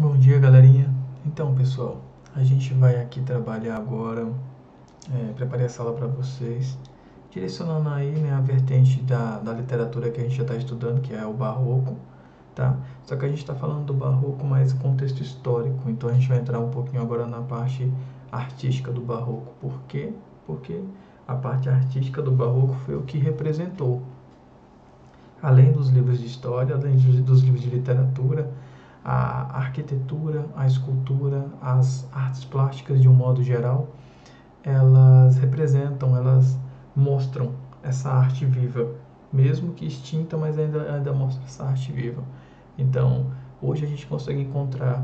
Bom dia, galerinha. Então, pessoal, a gente vai aqui trabalhar agora, preparei essa aula para vocês, direcionando aí, né, a vertente da literatura que a gente já está estudando, que é o Barroco, tá? Só que a gente está falando do Barroco mais em contexto histórico, então a gente vai entrar um pouquinho agora na parte artística do Barroco. Por quê? Porque a parte artística do Barroco foi o que representou, além dos livros de história, além dos livros de literatura, a arquitetura, a escultura, as artes plásticas de um modo geral, elas representam, elas mostram essa arte viva, mesmo que extinta, mas ainda mostra essa arte viva. Então, hoje a gente consegue encontrar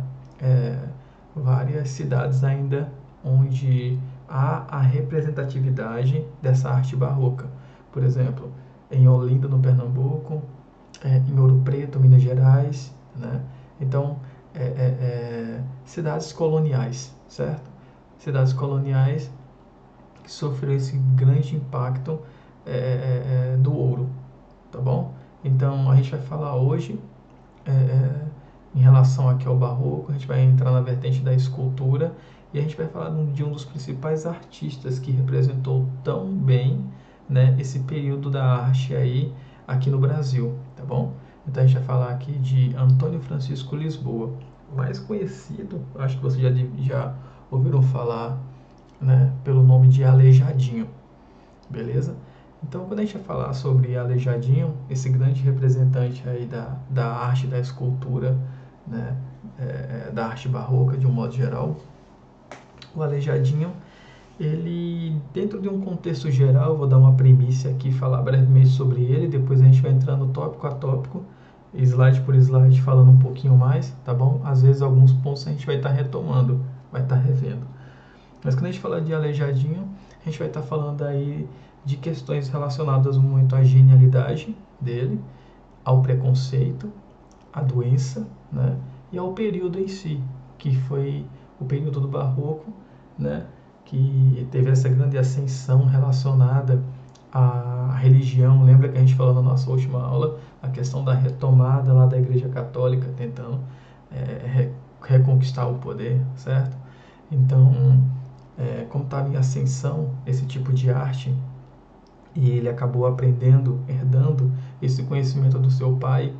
várias cidades ainda onde há a representatividade dessa arte barroca. Por exemplo, em Olinda, no Pernambuco, em Ouro Preto, Minas Gerais, né? Então, cidades coloniais, certo? Cidades coloniais que sofreram esse grande impacto do ouro, tá bom? Então, a gente vai falar hoje em relação aqui ao Barroco, a gente vai entrar na vertente da escultura e a gente vai falar de um dos principais artistas que representou tão bem, né, esse período da arte aí aqui no Brasil, tá bom? Então a gente vai falar aqui de Antônio Francisco Lisboa, mais conhecido, acho que vocês já ouviram falar, né, pelo nome de Aleijadinho, beleza? Então, quando a gente vai falar sobre Aleijadinho, esse grande representante aí da arte da escultura, né, da arte barroca de um modo geral, o Aleijadinho, ele, dentro de um contexto geral, eu vou dar uma primícia aqui, falar brevemente sobre ele, depois a gente vai entrando tópico a tópico, slide por slide, falando um pouquinho mais, tá bom? Às vezes alguns pontos a gente vai estar retomando, vai estar revendo. Mas quando a gente fala de Aleijadinho, a gente vai estar falando aí de questões relacionadas muito à genialidade dele, ao preconceito, à doença, né? E ao período em si, que foi o período do Barroco, né? Que teve essa grande ascensão relacionada à religião. Lembra que a gente falou na nossa última aula a questão da retomada lá da Igreja Católica, tentando reconquistar o poder, certo? Então, como estava em ascensão esse tipo de arte, e ele acabou aprendendo, herdando esse conhecimento do seu pai,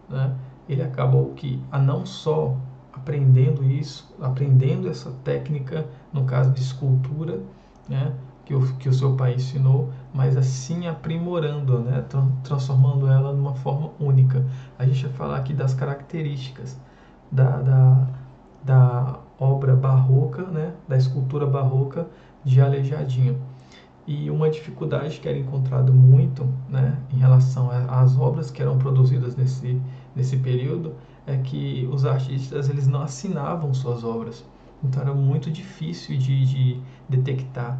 né? Ele acabou que, a não só aprendendo essa técnica, no caso de escultura, né? Que o seu pai ensinou, mas assim aprimorando, né? Transformando ela numa forma única. A gente vai falar aqui das características da obra barroca, né? Da escultura barroca de Aleijadinho. E uma dificuldade que era encontrado muito, né, em relação às obras que eram produzidas nesse período é que os artistas eles não assinavam suas obras. Então era muito difícil de detectar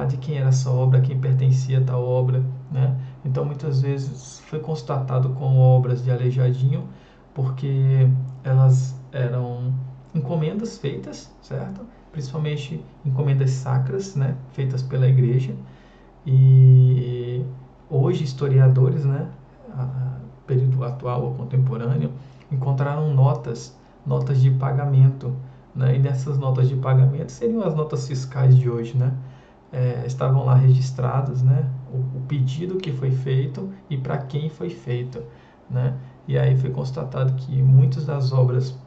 de quem era essa obra, a quem pertencia a tal obra, né? Então muitas vezes foi constatado como obras de Aleijadinho porque elas eram encomendas feitas, certo? Principalmente encomendas sacras, né, feitas pela igreja. E hoje historiadores, né, período atual ou contemporâneo, encontraram notas de pagamento, né, e nessas notas de pagamento seriam as notas fiscais de hoje, né, estavam lá registradas, né, o pedido que foi feito e para quem foi feito, né, e aí foi constatado que muitas das obras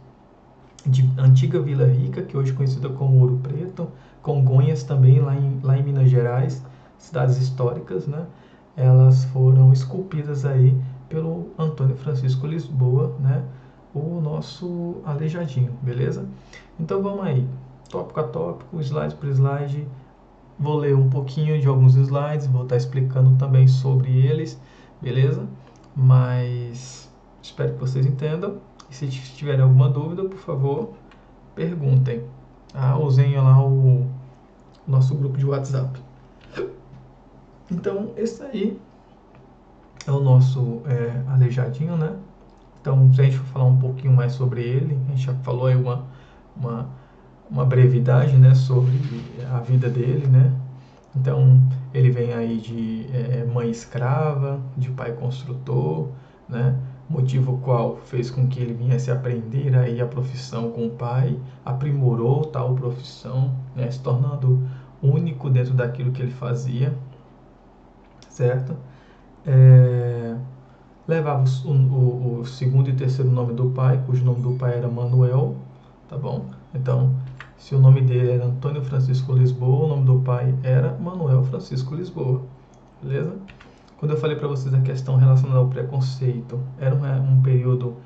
de antiga Vila Rica, que hoje é conhecida como Ouro Preto, Congonhas também, lá em Minas Gerais, cidades históricas, né? Elas foram esculpidas aí pelo Antônio Francisco Lisboa, né? O nosso Aleijadinho, beleza? Então vamos aí, tópico a tópico, slide por slide. Vou ler um pouquinho de alguns slides, vou estar explicando também sobre eles, beleza? Mas espero que vocês entendam. E se tiverem alguma dúvida, por favor, perguntem. Usem lá o nosso grupo de WhatsApp. Então, esse aí é o nosso Aleijadinho, né? Então, se a gente for falar um pouquinho mais sobre ele, a gente já falou aí uma brevidade, né, sobre a vida dele, né? Então, ele vem aí de mãe escrava, de pai construtor, né? motivo qual fez com que ele viesse aprender aí a profissão com o pai, aprimorou tal profissão, né, se tornando único dentro daquilo que ele fazia, certo? Levava o segundo e terceiro nome do pai, cujo nome do pai era Manuel, tá bom? Então, se o nome dele era Antônio Francisco Lisboa, o nome do pai era Manuel Francisco Lisboa, beleza? Quando eu falei para vocês a questão relacionada ao preconceito, era um período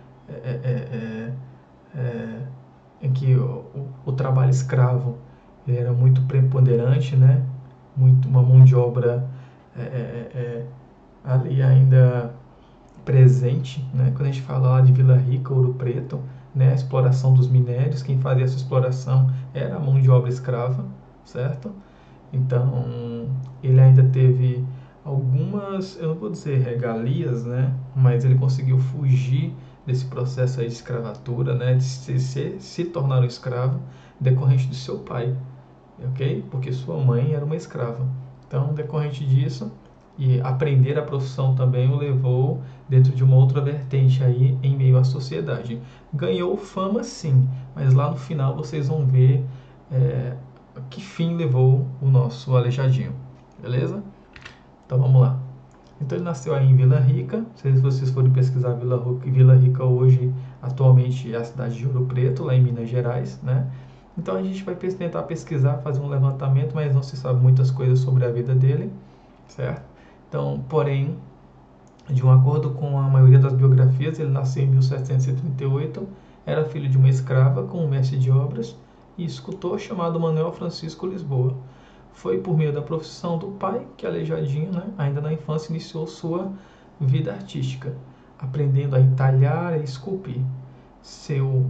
em que o trabalho escravo ele era muito preponderante, né? Muito, uma mão de obra ali ainda presente, né? Quando a gente fala lá de Vila Rica, Ouro Preto, né? A exploração dos minérios, quem fazia essa exploração era a mão de obra escrava, certo? Então, ele ainda teve algumas, eu não vou dizer regalias, né? Mas ele conseguiu fugir desse processo aí de escravatura, né? De se tornar um escravo decorrente do seu pai, ok? Porque sua mãe era uma escrava. Então, decorrente disso, e aprender a profissão também o levou dentro de uma outra vertente aí em meio à sociedade. Ganhou fama sim, mas lá no final vocês vão ver que fim levou o nosso Aleijadinho, beleza? Então vamos lá. Então ele nasceu aí em Vila Rica. Se vocês forem pesquisar Vila Rica hoje, atualmente é a cidade de Ouro Preto, lá em Minas Gerais, né? Então a gente vai tentar pesquisar, fazer um levantamento, mas não se sabe muitas coisas sobre a vida dele, certo? Então, porém, de um acordo com a maioria das biografias, ele nasceu em 1738, era filho de uma escrava com um mestre de obras e escultor chamado Manuel Francisco Lisboa. Foi por meio da profissão do pai que Aleijadinho, né, ainda na infância, iniciou sua vida artística, aprendendo a entalhar e esculpir. Seu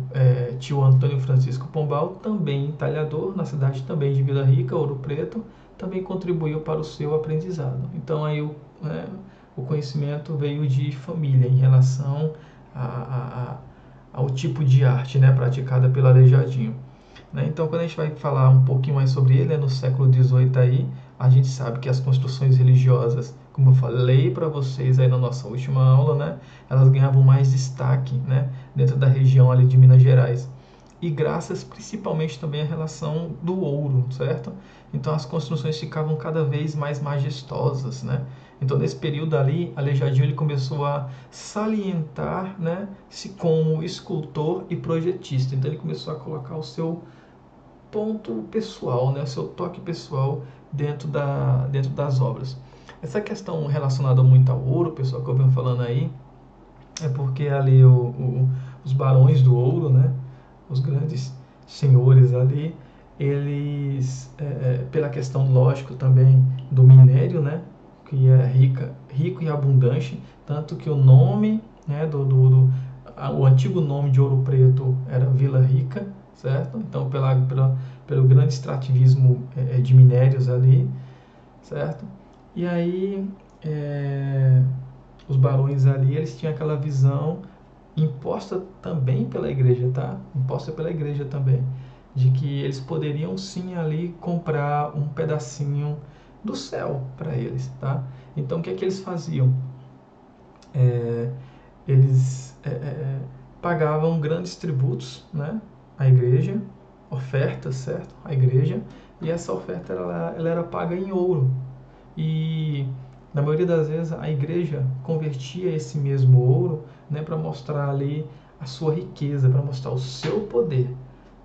tio Antônio Francisco Pombal, também entalhador, na cidade também de Vila Rica, Ouro Preto, também contribuiu para o seu aprendizado. Então aí o conhecimento veio de família em relação ao tipo de arte, né, praticada pelo Aleijadinho. Né? Então, quando a gente vai falar um pouquinho mais sobre ele, no século XVIII aí, a gente sabe que as construções religiosas, como eu falei para vocês aí na nossa última aula, né, elas ganhavam mais destaque, né, dentro da região ali de Minas Gerais. E graças principalmente também à relação do ouro, certo? Então as construções ficavam cada vez mais majestosas, né? Então nesse período ali, Aleijadinho ele começou a salientar, né, se como escultor e projetista. Então ele começou a colocar o seu ponto pessoal, né, o seu toque pessoal dentro das obras. Essa questão relacionada muito ao ouro, pessoal, que eu venho falando aí, é porque ali os barões do ouro, né, os grandes senhores ali, eles, pela questão, lógico, também do minério, né, que é rico e abundante, tanto que o nome, né, o antigo nome de Ouro Preto era Vila Rica, certo? Então, pelo grande extrativismo de minérios ali, certo? E aí, os barões ali, eles tinham aquela visão imposta também pela igreja, tá? Imposta pela igreja também, de que eles poderiam sim ali comprar um pedacinho do céu para eles, tá? Então, o que é que eles faziam? Eles pagavam grandes tributos, né, à igreja, ofertas, certo? À igreja, e essa oferta ela era paga em ouro. E na maioria das vezes a igreja convertia esse mesmo ouro, né, para mostrar ali a sua riqueza, para mostrar o seu poder.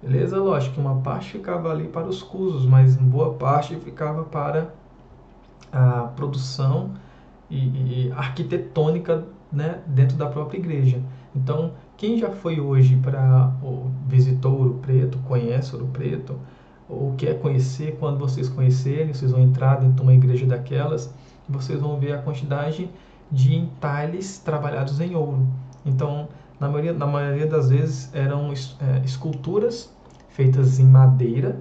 Beleza? Lógico que uma parte ficava ali para os cusos, mas boa parte ficava para a produção e arquitetônica, né, dentro da própria igreja. Então, quem já foi hoje visitou Ouro Preto, conhece Ouro Preto, ou quer conhecer, quando vocês conhecerem, vocês vão entrar dentro de uma igreja daquelas, vocês vão ver a quantidade de entalhes trabalhados em ouro. Então, na maioria das vezes eram esculturas feitas em madeira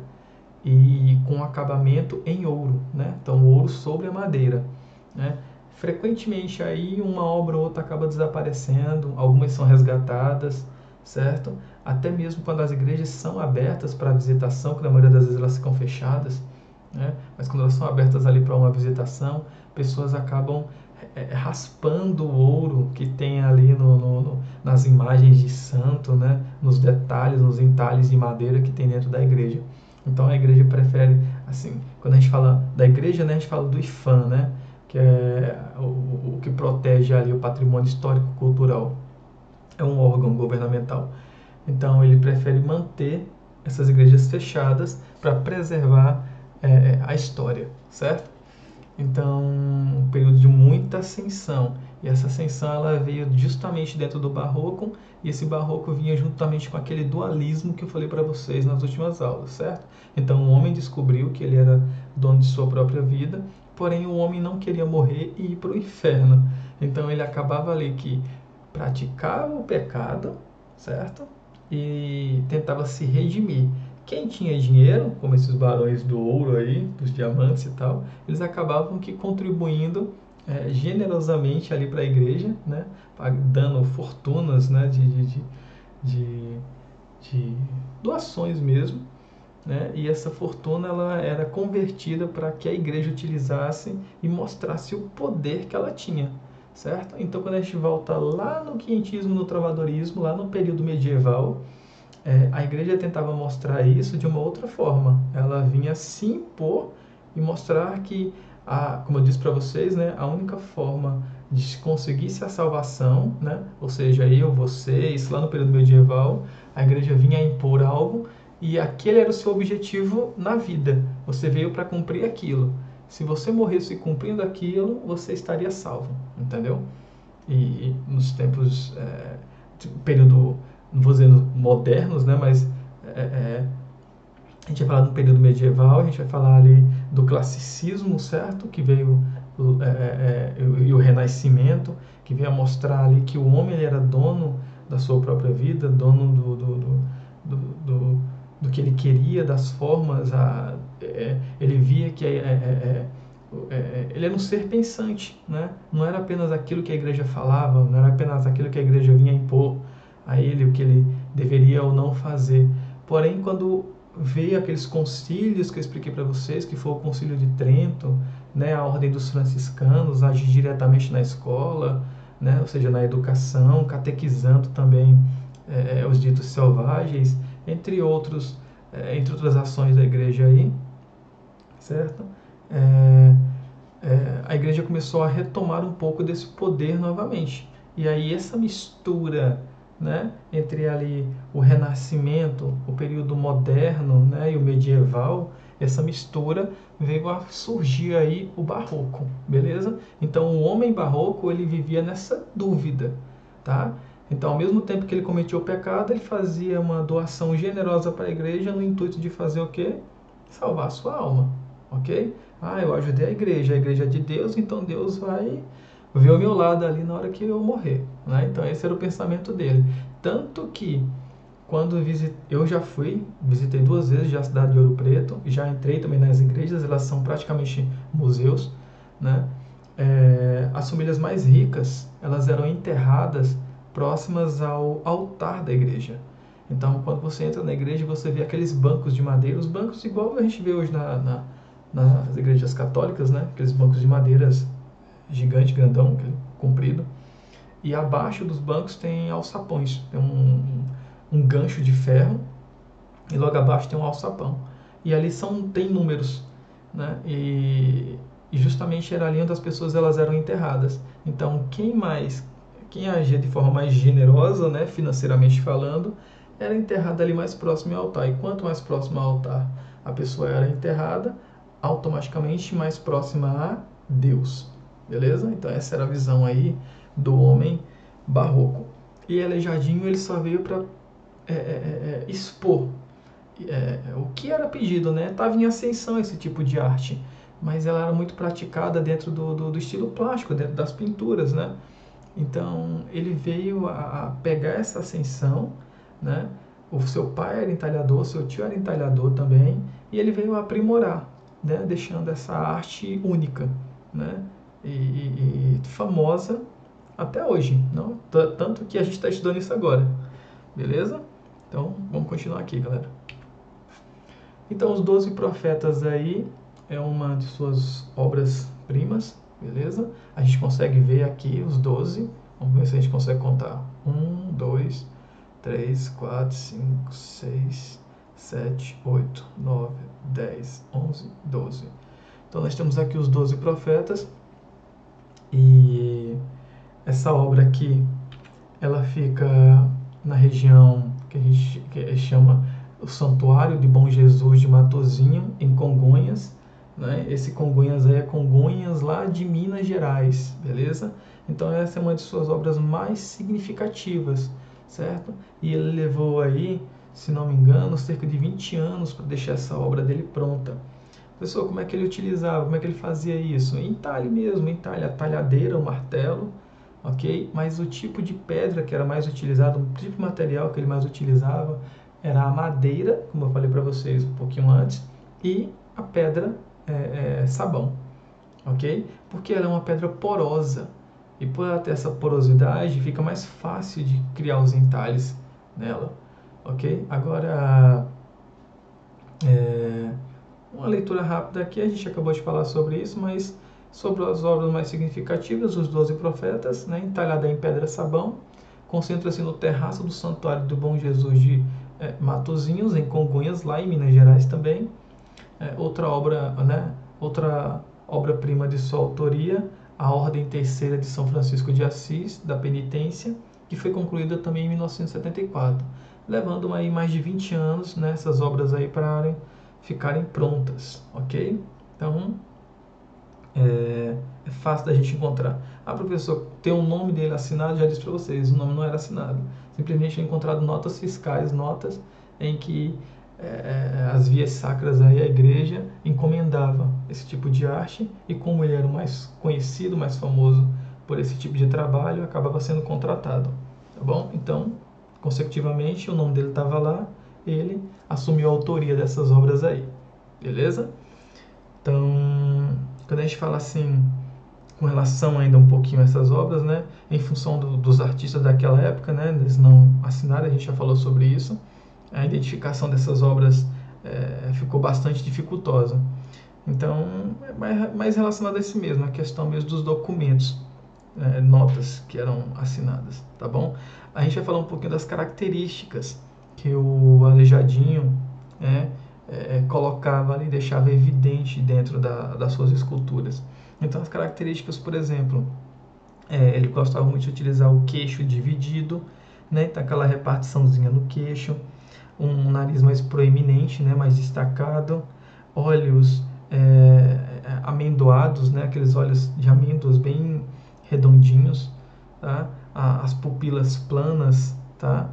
e com acabamento em ouro, né? Então, ouro sobre a madeira, né? Frequentemente aí uma obra ou outra acaba desaparecendo, algumas são resgatadas, certo? Até mesmo quando as igrejas são abertas para visitação, que na maioria das vezes elas ficam fechadas, né? Mas quando elas são abertas ali para uma visitação, pessoas acabam raspando o ouro que tem ali nas imagens de santo, né? Nos detalhes, nos entalhes de madeira que tem dentro da igreja. Então a igreja prefere, assim, quando a gente fala da igreja, né, a gente fala do IFAM, né? Que é o que protege ali o patrimônio histórico-cultural. É um órgão governamental. Então ele prefere manter essas igrejas fechadas para preservar a história, certo? Então, um período de muita ascensão. E essa ascensão ela veio justamente dentro do barroco, e esse barroco vinha juntamente com aquele dualismo que eu falei para vocês nas últimas aulas, certo? Então, o homem descobriu que ele era dono de sua própria vida, porém o homem não queria morrer e ir para o inferno. Então, ele acabava ali que praticava o pecado, certo? E tentava se redimir. Quem tinha dinheiro, como esses barões do ouro aí, dos diamantes e tal, eles acabavam que contribuindo generosamente ali para a igreja, né, dando fortunas, né, de, de doações mesmo, né, e essa fortuna ela era convertida para que a igreja utilizasse e mostrasse o poder que ela tinha, certo? Então quando a gente volta lá no quinhentismo, no trovadorismo, lá no período medieval, a igreja tentava mostrar isso de uma outra forma. Ela vinha se impor e mostrar que, como eu disse para vocês, né, a única forma de conseguir-se a salvação, né, ou seja, eu, vocês, lá no período medieval, a igreja vinha a impor algo e aquele era o seu objetivo na vida. Você veio para cumprir aquilo. Se você morresse cumprindo aquilo, você estaria salvo, entendeu? E nos tempos, período, não vou dizer modernos, né, mas a gente vai falar do período medieval, a gente vai falar ali do classicismo, certo? Que veio, e o renascimento, que veio a mostrar ali que o homem ele era dono da sua própria vida, dono do que ele queria, das formas, ele via que ele era um ser pensante, né? Não era apenas aquilo que a igreja falava, não era apenas aquilo que a igreja vinha impor a ele, o que ele deveria ou não fazer. Porém, quando veio aqueles concílios que eu expliquei para vocês, que foi o Concílio de Trento, né, a Ordem dos Franciscanos, agir diretamente na escola, né, ou seja, na educação, catequizando também os ditos selvagens, entre outras ações da igreja aí, certo? A igreja começou a retomar um pouco desse poder novamente. E aí essa mistura, né, entre ali o Renascimento, o período moderno, né, e o medieval, essa mistura veio a surgir aí o Barroco, beleza? Então o homem barroco ele vivia nessa dúvida, tá? Então ao mesmo tempo que ele cometia o pecado, ele fazia uma doação generosa para a igreja no intuito de fazer o quê? Salvar a sua alma, ok? Eu ajudei a igreja é de Deus, então Deus vai ver o meu lado ali na hora que eu morrer, né? Então esse era o pensamento dele. Tanto que quando eu já visitei 2 vezes já a cidade de Ouro Preto, já entrei também nas igrejas, elas são praticamente museus, né? As famílias mais ricas, elas eram enterradas próximas ao altar da igreja. Então, quando você entra na igreja, você vê aqueles bancos de madeira, os bancos igual a gente vê hoje nas igrejas católicas, né? Aqueles bancos de madeiras gigante, grandão, comprido. E abaixo dos bancos tem alçapões, tem um gancho de ferro e logo abaixo tem um alçapão. E ali tem números, né? E justamente era ali onde as pessoas elas eram enterradas. Então quem agia de forma mais generosa, né, financeiramente falando, era enterrada ali mais próximo ao altar. E quanto mais próximo ao altar a pessoa era enterrada, automaticamente mais próxima a Deus. Beleza? Então essa era a visão aí do homem barroco. E Aleijadinho ele só veio para expor o que era pedido, né? Estava em ascensão esse tipo de arte, mas ela era muito praticada dentro do estilo plástico, dentro das pinturas, né? Então ele veio a pegar essa ascensão, né? O seu pai era entalhador, seu tio era entalhador também, e ele veio aprimorar, né? Deixando essa arte única, né? E famosa até hoje, não? Tanto que a gente está estudando isso agora, beleza? Então vamos continuar aqui, galera. Então os 12 profetas aí é uma de suas obras primas, beleza? A gente consegue ver aqui os 12, vamos ver se a gente consegue contar. 1, 2, 3, 4, 5, 6, 7, 8, 9, 10, 11, 12. Então nós temos aqui os 12 profetas, e essa obra aqui, ela fica na região que a gente chama o Santuário de Bom Jesus de Matozinho, em Congonhas, né? Esse Congonhas aí é Congonhas lá de Minas Gerais, beleza? Então essa é uma de suas obras mais significativas, certo? E ele levou aí, se não me engano, cerca de 20 anos para deixar essa obra dele pronta. Pessoal, como é que ele utilizava, como é que ele fazia isso? Em talhe mesmo, em talhe, a talhadeira, o martelo, ok? Mas o tipo de pedra que era mais utilizado, o tipo de material que ele mais utilizava era a madeira, como eu falei para vocês um pouquinho antes, e a pedra sabão, ok? Porque ela é uma pedra porosa, e por ela ter essa porosidade, fica mais fácil de criar os entalhes nela, ok? Agora, uma leitura rápida aqui, a gente acabou de falar sobre isso, mas sobre as obras mais significativas, os 12 profetas, né, entalhada em pedra sabão, concentra-se no terraço do Santuário do Bom Jesus de Matozinhos, em Congonhas, lá em Minas Gerais também. Outra obra-prima de sua autoria, a Ordem Terceira de São Francisco de Assis, da Penitência, que foi concluída também em 1974, levando aí mais de 20 anos, né, essas obras aí para ficarem prontas, ok? Então, é fácil da gente encontrar. Ah, professor, tem o nome dele assinado, já disse para vocês, o nome não era assinado. Simplesmente é encontrado notas fiscais, notas em que as vias sacras aí, a igreja encomendava esse tipo de arte, e como ele era o mais conhecido, mais famoso por esse tipo de trabalho, acabava sendo contratado, tá bom? Então, consecutivamente, o nome dele estava lá, ele assumiu a autoria dessas obras aí, beleza? Então, quando a gente fala assim, com relação ainda um pouquinho a essas obras, né, em função dos artistas daquela época, né, eles não assinaram, a gente já falou sobre isso, a identificação dessas obras ficou bastante dificultosa. Então, é mais relacionado a esse mesmo, a questão mesmo dos documentos, notas que eram assinadas, tá bom? A gente vai falar um pouquinho das características que o Aleijadinho colocava ali, deixava evidente dentro das suas esculturas. Então, as características, por exemplo, ele gostava muito de utilizar o queixo dividido, né? Então, aquela repartiçãozinha no queixo, um nariz mais proeminente, né? Mais destacado, olhos amendoados, né? Aqueles olhos de amêndoas bem redondinhos, tá? As pupilas planas, tá?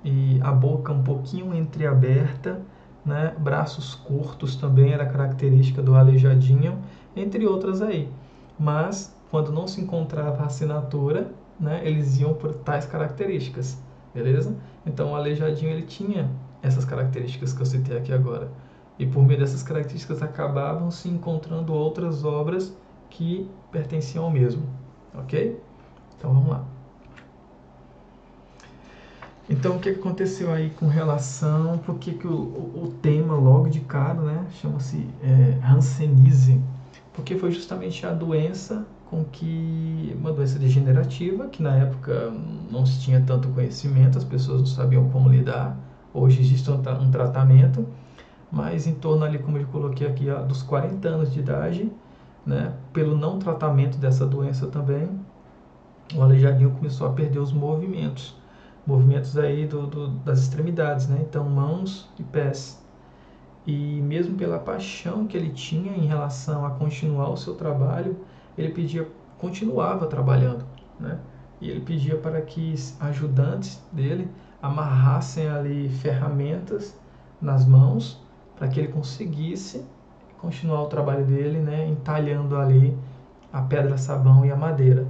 E a boca um pouquinho entreaberta, né? Braços curtos também era característica do Aleijadinho, entre outras aí. Mas quando não se encontrava a assinatura, né, eles iam por tais características, beleza? Então o Aleijadinho ele tinha essas características que eu citei aqui agora. E por meio dessas características acabavam se encontrando outras obras que pertenciam ao mesmo, ok? Então vamos lá. Então, o que aconteceu aí com relação, por que o tema logo de cara, né, chama-se Hanseníase? Porque foi justamente a doença uma doença degenerativa, que na época não se tinha tanto conhecimento, as pessoas não sabiam como lidar. Hoje existe um tratamento, mas em torno ali, como eu coloquei aqui, dos 40 anos de idade, né, pelo não tratamento dessa doença também, o Aleijadinho começou a perder os movimentos aí das extremidades, né? Então mãos e pés. E mesmo pela paixão que ele tinha em relação a continuar o seu trabalho, ele continuava trabalhando, né? E ele pedia para que ajudantes dele amarrassem ali ferramentas nas mãos para que ele conseguisse continuar o trabalho dele, né? Entalhando ali a pedra sabão e a madeira.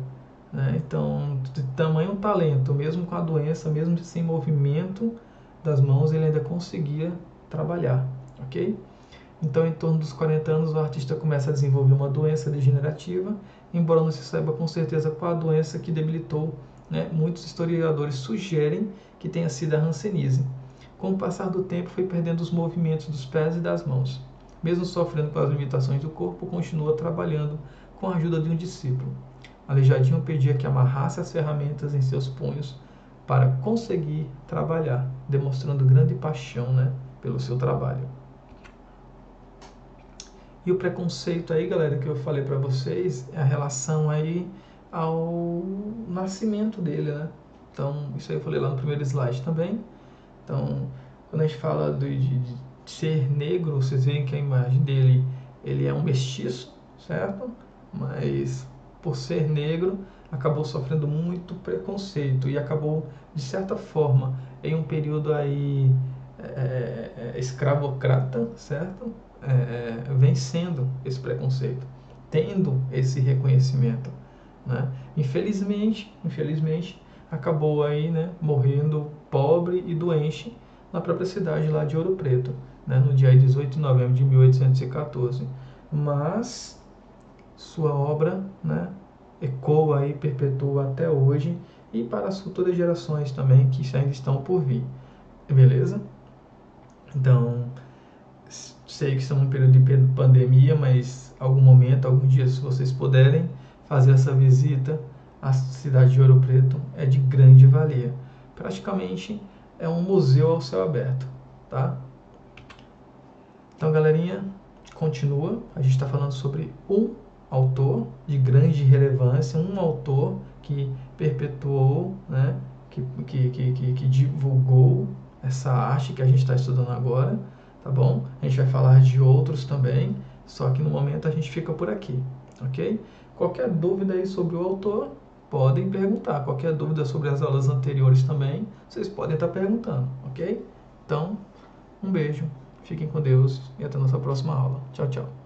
Né? Então, de tamanho talento, mesmo com a doença, mesmo sem movimento das mãos, ele ainda conseguia trabalhar, ok? Então, em torno dos 40 anos, o artista começa a desenvolver uma doença degenerativa, embora não se saiba com certeza qual a doença que debilitou, né? Muitos historiadores sugerem que tenha sido a hanseníase. Com o passar do tempo, foi perdendo os movimentos dos pés e das mãos. Mesmo sofrendo com as limitações do corpo, continua trabalhando com a ajuda de um discípulo. Aleijadinho pedia que amarrasse as ferramentas em seus punhos para conseguir trabalhar, demonstrando grande paixão, né, pelo seu trabalho. E o preconceito aí, galera, que eu falei para vocês, é a relação aí ao nascimento dele, né? Então, isso aí eu falei lá no primeiro slide também. Então, quando a gente fala de ser negro, vocês veem que a imagem dele, ele é um mestiço, certo? Mas, por ser negro, acabou sofrendo muito preconceito e acabou, de certa forma, em um período aí escravocrata, certo? Vencendo esse preconceito, tendo esse reconhecimento, né? Infelizmente, acabou aí, né, morrendo pobre e doente na própria cidade lá de Ouro Preto, né, no dia 18 de novembro de 1814. Mas sua obra, né, ecoa e perpetua até hoje e para as futuras gerações também que ainda estão por vir. Beleza? Então, sei que estamos em um período de pandemia, mas algum momento, algum dia, se vocês puderem fazer essa visita à cidade de Ouro Preto, é de grande valia. Praticamente é um museu ao céu aberto, tá? Então, galerinha, continua. A gente está falando sobre um autor de grande relevância, um autor que perpetuou, né, que divulgou essa arte que a gente está estudando agora, tá bom? A gente vai falar de outros também, só que no momento a gente fica por aqui, ok? Qualquer dúvida aí sobre o autor, podem perguntar. Qualquer dúvida sobre as aulas anteriores também, vocês podem estar perguntando, ok? Então, um beijo, fiquem com Deus e até a nossa próxima aula. Tchau, tchau.